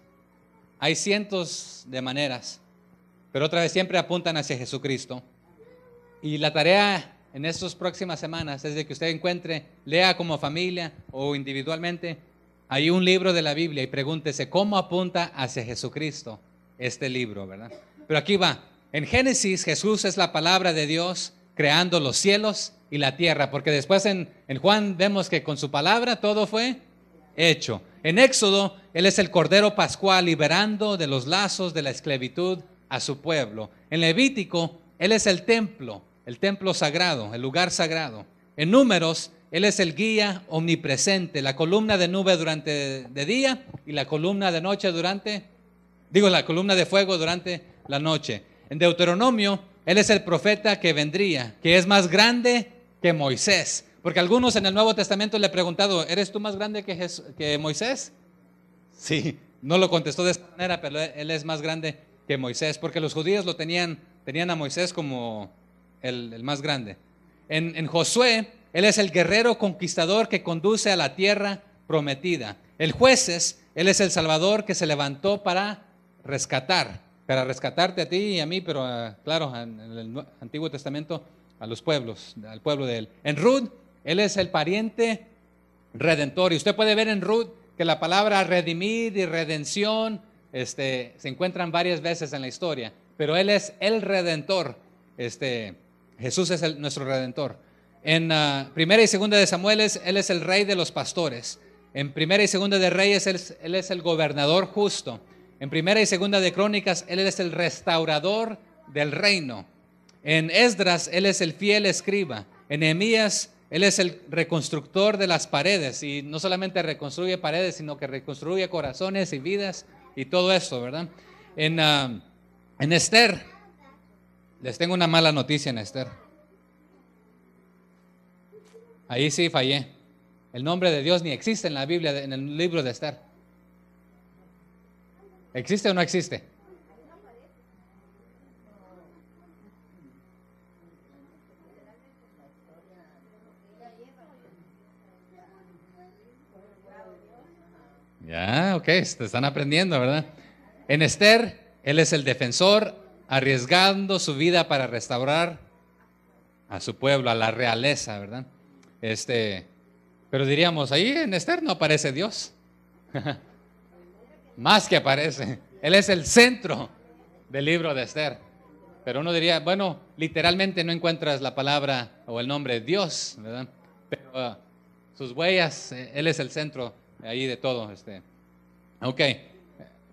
S1: Hay cientos de maneras, pero otra vez siempre apuntan hacia Jesucristo. Y la tarea en estas próximas semanas es de que usted encuentre, lea como familia o individualmente, hay un libro de la Biblia y pregúntese cómo apunta hacia Jesucristo este libro, ¿verdad? Pero aquí va. En Génesis, Jesús es la palabra de Dios creando los cielos y la tierra, porque después en Juan vemos que con su palabra todo fue hecho. En Éxodo, Él es el Cordero Pascual liberando de los lazos de la esclavitud a su pueblo. En Levítico, Él es el templo sagrado, el lugar sagrado. En Números, Él es el guía omnipresente, la columna de nube durante de día y la columna de noche la columna de fuego durante la noche. En Deuteronomio, Él es el profeta que vendría, que es más grande que Moisés. Porque algunos en el Nuevo Testamento le han preguntado, ¿eres tú más grande que Moisés? Sí, no lo contestó de esta manera, pero Él es más grande que Moisés, porque los judíos tenían a Moisés como el más grande. En Josué, Él es el guerrero conquistador que conduce a la tierra prometida. El Jueces, Él es el Salvador que se levantó para rescatarte a ti y a mí, pero claro, en el Antiguo Testamento a los pueblos, al pueblo de Él. En Ruth, Él es el pariente redentor. Y usted puede ver en Ruth que la palabra redimir y redención se encuentran varias veces en la historia, pero Él es el redentor. Jesús es nuestro redentor. En Primera y Segunda de Samuel, Él es el rey de los pastores. En Primera y Segunda de Reyes, Él es el gobernador justo. En Primera y Segunda de Crónicas, Él es el restaurador del reino. En Esdras, Él es el fiel escriba. En Nehemías, Él es el reconstructor de las paredes. Y no solamente reconstruye paredes, sino que reconstruye corazones y vidas y todo esto, ¿verdad? En Esther, les tengo una mala noticia en Esther. Ahí sí fallé. El nombre de Dios ni existe en la Biblia, en el libro de Esther. ¿Existe o no existe? Ya, ok, están aprendiendo, ¿verdad? En Esther, Él es el defensor, arriesgando su vida para restaurar a su pueblo, a la realeza, ¿verdad? Pero diríamos, ahí en Esther no aparece Dios. Más que aparece. Él es el centro del libro de Esther. Pero uno diría, bueno, literalmente no encuentras la palabra o el nombre Dios, ¿verdad? Pero sus huellas, Él es el centro ahí de todo. Ok,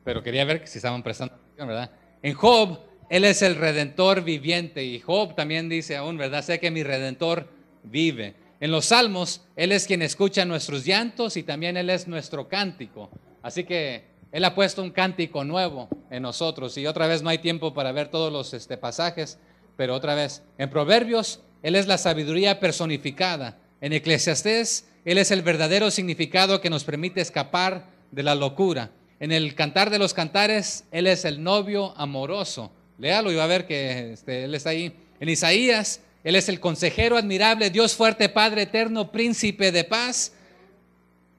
S1: pero quería ver si estaban prestando atención, ¿verdad? En Job, Él es el redentor viviente. Y Job también dice aún, ¿verdad? Sé que mi redentor vive. En los Salmos, Él es quien escucha nuestros llantos y también Él es nuestro cántico. Así que Él ha puesto un cántico nuevo en nosotros. Y otra vez no hay tiempo para ver todos los pasajes, pero otra vez. En Proverbios, Él es la sabiduría personificada. En Eclesiastés, Él es el verdadero significado que nos permite escapar de la locura. En el Cantar de los Cantares, Él es el novio amoroso. Léalo y va a ver que Él está ahí. En Isaías, Él es el consejero admirable, Dios fuerte, Padre eterno, príncipe de paz.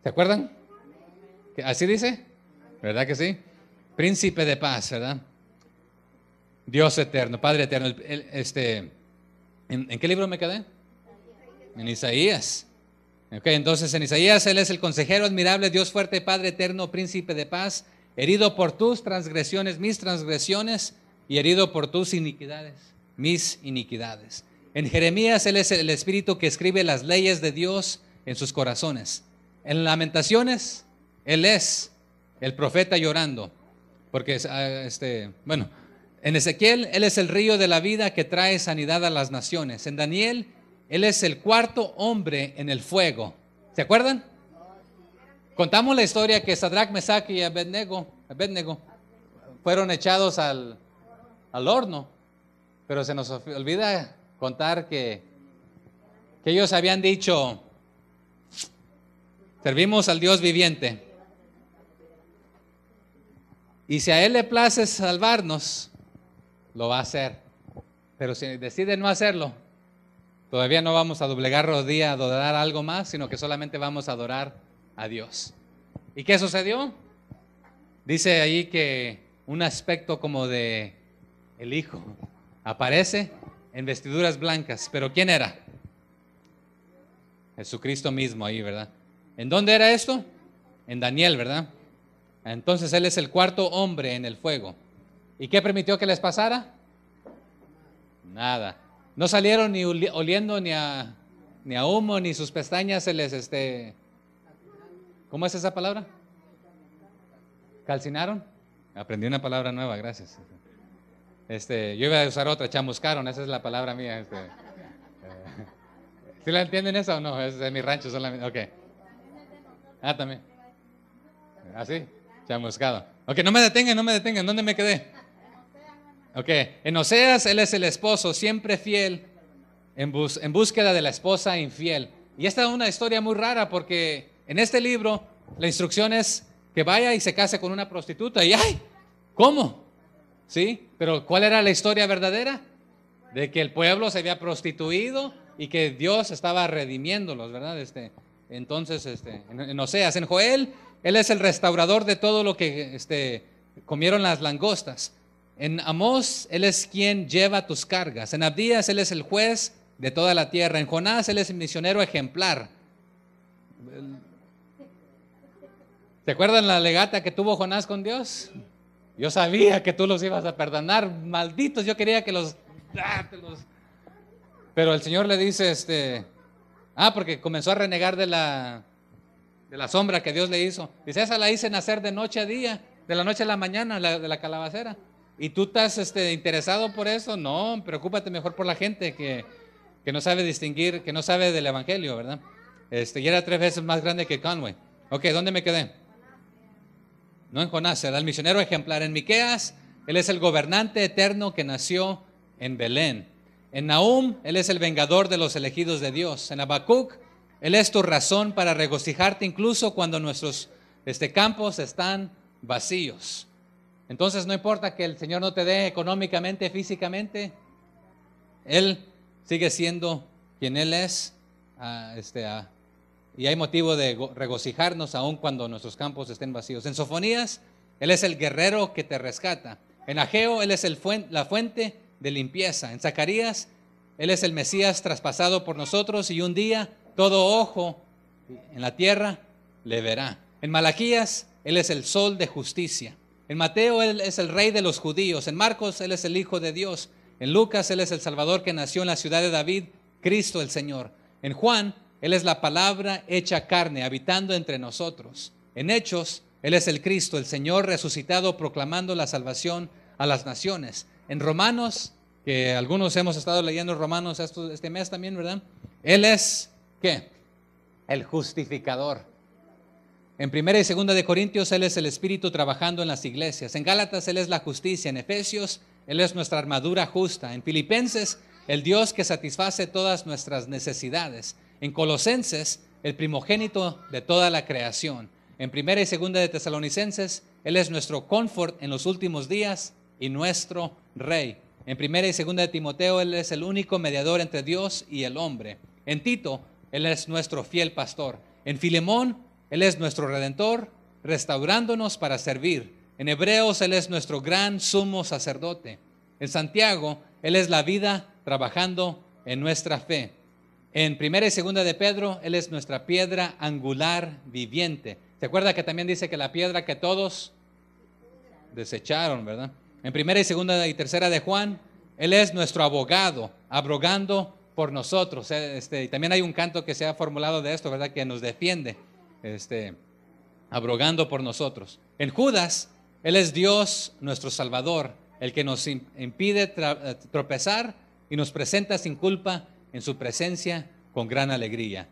S1: ¿Se acuerdan? ¿Así dice? ¿Verdad que sí? Príncipe de paz, ¿verdad? Dios eterno, Padre eterno. ¿En qué libro me quedé? En Isaías. Okay, entonces en Isaías Él es el consejero admirable, Dios fuerte, Padre eterno, príncipe de paz, herido por tus transgresiones, mis transgresiones, y herido por tus iniquidades, mis iniquidades. En Jeremías Él es el espíritu que escribe las leyes de Dios en sus corazones. En Lamentaciones Él es el profeta llorando, porque en Ezequiel Él es el río de la vida que trae sanidad a las naciones. En Daniel Él es el cuarto hombre en el fuego. ¿Se acuerdan? Contamos la historia que Sadrach, Mesach y Abednego fueron echados al horno, pero se nos olvida contar que ellos habían dicho, servimos al Dios viviente. Y si a Él le place salvarnos, lo va a hacer. Pero si decide no hacerlo, todavía no vamos a doblegar rodilla, a adorar algo más, sino que solamente vamos a adorar a Dios. ¿Y qué sucedió? Dice ahí que un aspecto como de el Hijo aparece en vestiduras blancas. ¿Pero quién era? Jesucristo mismo ahí, ¿verdad? ¿En dónde era esto? En Daniel, ¿verdad? Entonces Él es el cuarto hombre en el fuego. ¿Y qué permitió que les pasara? Nada. No salieron ni oliendo ni a humo, ni sus pestañas se les, ¿cómo es esa palabra? ¿Calcinaron? Aprendí una palabra nueva, gracias. Yo iba a usar otra, chamuscaron, esa es la palabra mía. ¿Sí la entienden esa o no? Es de mi rancho solamente. Ok. Ah, también. ¿Así? Chamuscado. Ok, no me detengan, no me detengan. ¿Dónde me quedé? Ok. En Oseas, él es el esposo, siempre fiel, en búsqueda de la esposa infiel. Y esta es una historia muy rara porque en este libro la instrucción es que vaya y se case con una prostituta. Y ¡ay! ¿Cómo? ¿Sí? Pero ¿cuál era la historia verdadera? De que el pueblo se había prostituido y que Dios estaba redimiéndolos, ¿verdad? Entonces, en Oseas, en Joel, él es el restaurador de todo lo que comieron las langostas. En Amós, él es quien lleva tus cargas. En Abdías, él es el juez de toda la tierra. En Jonás, él es el misionero ejemplar. ¿Se acuerdan la legata que tuvo Jonás con Dios? Yo sabía que tú los ibas a perdonar, malditos, yo quería que Pero el Señor le dice, porque comenzó a renegar de la sombra que Dios le hizo. Dice, esa la hice nacer de noche a día, de la noche a la mañana, de la calabacera. ¿Y tú estás interesado por eso? No, preocúpate mejor por la gente que no sabe distinguir, que no sabe del Evangelio, ¿verdad? Y era 3 veces más grande que Conway. Ok, ¿dónde me quedé? No en Jonás, era el misionero ejemplar. En Miqueas, él es el gobernante eterno que nació en Belén. En Nahum, él es el vengador de los elegidos de Dios. En Habacuc, él es tu razón para regocijarte incluso cuando nuestros campos están vacíos. Entonces no importa que el Señor no te dé económicamente, físicamente, Él sigue siendo quien Él es. Y hay motivo de regocijarnos aun cuando nuestros campos estén vacíos. En Sofonías, Él es el guerrero que te rescata. En Ageo, Él es la fuente de limpieza. En Zacarías, Él es el Mesías traspasado por nosotros y un día todo ojo en la tierra le verá. En Malaquías, Él es el sol de justicia. En Mateo, Él es el rey de los judíos. En Marcos, Él es el Hijo de Dios. En Lucas, Él es el Salvador que nació en la ciudad de David, Cristo el Señor. En Juan, Él es la palabra hecha carne, habitando entre nosotros. En Hechos, Él es el Cristo, el Señor resucitado, proclamando la salvación a las naciones. En Romanos, que algunos hemos estado leyendo Romanos este mes también, ¿verdad? Él es, ¿qué? El justificador. En 1 y 2 de Corintios, Él es el Espíritu trabajando en las iglesias. En Gálatas, Él es la justicia. En Efesios, Él es nuestra armadura justa. En Filipenses, el Dios que satisface todas nuestras necesidades. En Colosenses, el primogénito de toda la creación. En 1 y 2 de Tesalonicenses, Él es nuestro confort en los últimos días y nuestro Rey. En 1 y 2 de Timoteo, Él es el único mediador entre Dios y el hombre. En Tito, Él es nuestro fiel pastor. En Filemón, Él es nuestro Redentor, restaurándonos para servir. En Hebreos, Él es nuestro gran sumo sacerdote. En Santiago, Él es la vida trabajando en nuestra fe. En 1 y 2 de Pedro, Él es nuestra piedra angular viviente. ¿Se acuerda que también dice que la piedra que todos desecharon, verdad? En 1 y 2 y 3 de Juan, Él es nuestro abogado, abrogando por nosotros. Y también hay un canto que se ha formulado de esto, ¿verdad? Que nos defiende. Abrogando por nosotros. En Judas, Él es Dios, nuestro Salvador, el que nos impide tropezar y nos presenta sin culpa en su presencia con gran alegría.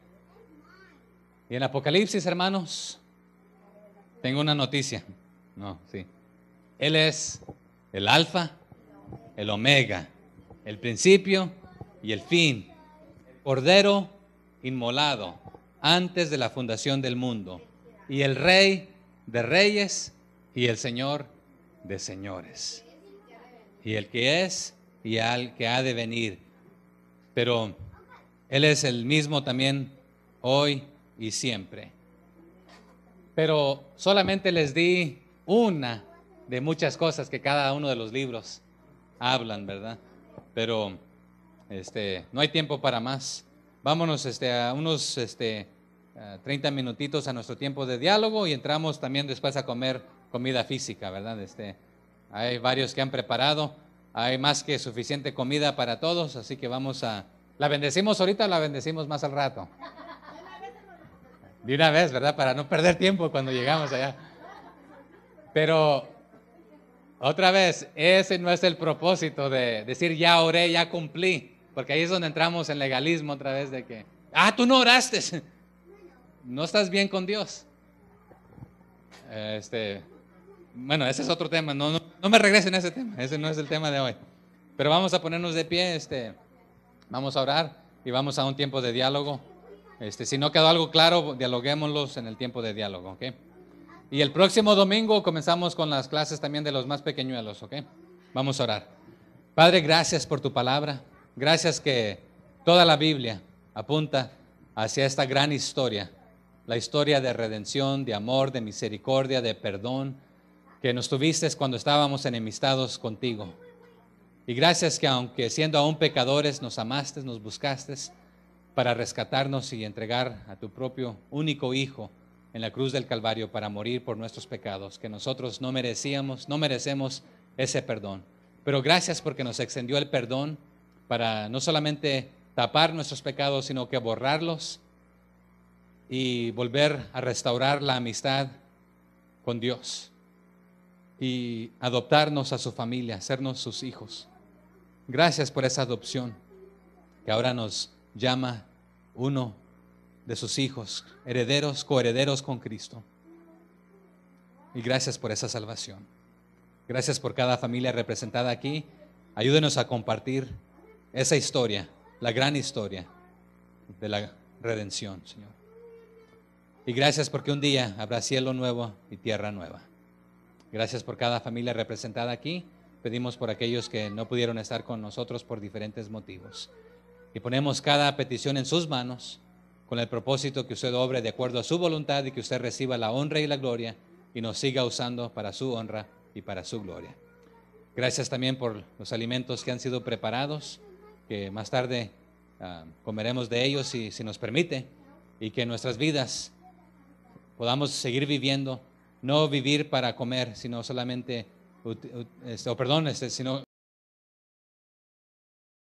S1: Y en Apocalipsis, hermanos, tengo una noticia. Él es el Alfa, el Omega, el principio y el fin, el Cordero inmolado antes de la fundación del mundo, y el Rey de reyes y el Señor de señores, y el que es y al que ha de venir. Pero Él es el mismo también hoy y siempre. Pero solamente les di una de muchas cosas que cada uno de los libros hablan, ¿verdad? Pero no hay tiempo para más. Vámonos a unos 30 minutitos a nuestro tiempo de diálogo y entramos también después a comer comida física, ¿verdad? Hay varios que han preparado, hay más que suficiente comida para todos, así que ¿la bendecimos ahorita o la bendecimos más al rato? De una vez, ¿verdad? Para no perder tiempo cuando llegamos allá. Pero otra vez, ese no es el propósito de decir ya oré, ya cumplí, porque ahí es donde entramos en legalismo otra vez de que, tú no oraste, no estás bien con Dios. Bueno, ese es otro tema, no me regresen a ese tema, ese no es el tema de hoy. Pero vamos a ponernos de pie, vamos a orar y vamos a un tiempo de diálogo. Si no quedó algo claro, dialoguémoslos en el tiempo de diálogo, ¿ok? Y el próximo domingo comenzamos con las clases también de los más pequeñuelos, ¿ok? Vamos a orar. Padre, gracias por tu palabra. Gracias que toda la Biblia apunta hacia esta gran historia. La historia de redención, de amor, de misericordia, de perdón, que nos tuviste cuando estábamos enemistados contigo. Y gracias que aunque siendo aún pecadores nos amaste, nos buscaste para rescatarnos y entregar a tu propio único Hijo en la cruz del Calvario para morir por nuestros pecados, que nosotros no merecemos ese perdón. Pero gracias porque nos extendió el perdón para no solamente tapar nuestros pecados, sino que borrarlos y volver a restaurar la amistad con Dios y adoptarnos a su familia, hacernos sus hijos. Gracias por esa adopción que ahora nos llama uno de sus hijos, herederos, coherederos con Cristo. Y gracias por esa salvación. Gracias por cada familia representada aquí. Ayúdenos a compartir esa historia, la gran historia de la redención, Señor. Y gracias porque un día habrá cielo nuevo y tierra nueva. Gracias por cada familia representada aquí. Pedimos por aquellos que no pudieron estar con nosotros por diferentes motivos. Y ponemos cada petición en sus manos con el propósito que usted obre de acuerdo a su voluntad y que usted reciba la honra y la gloria y nos siga usando para su honra y para su gloria. Gracias también por los alimentos que han sido preparados, que más tarde comeremos de ellos si nos permite, y que en nuestras vidas podamos seguir viviendo, no vivir para comer, sino solamente, sino